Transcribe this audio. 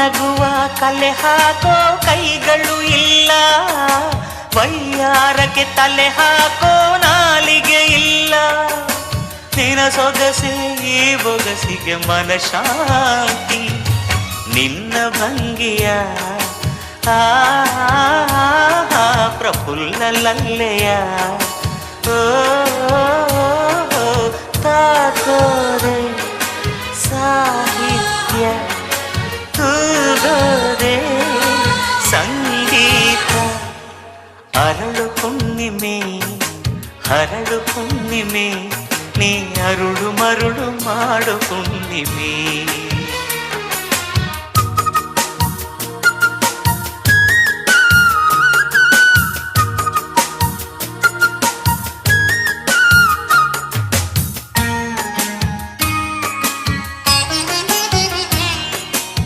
ನಗುವ ಕಲೆ ಹಾಕೋ ಕೈಗಳು ಇಲ್ಲ, ವೈಯಾರಕ್ಕೆ ತಲೆ ಹಾಕೋ ನಾಲಿಗೆ ಇಲ್ಲ. ನಿನ ಸೊಗಸೆ ಈ ಬೊಗಸಿಗೆ ಮನಶಾಂತಿ, ನಿನ್ನ ಭಂಗಿಯ ಪ್ರಫುಲ್ಲ ಲಲ್ಲೆಯ ತಾಕೋರೆ ಸಾಹಿತ್ಯ ತೂಗೋರೆ ಸಂಗೀತ. ಅರಳು ಹುಣ್ಣಿಮೆ ಹರಳು ಹುಣ್ಣಿಮೆ, ನೀ ಅರುಳು ಮರುಳು ಮಾಡು ಹುಣ್ಣಿಮೆ.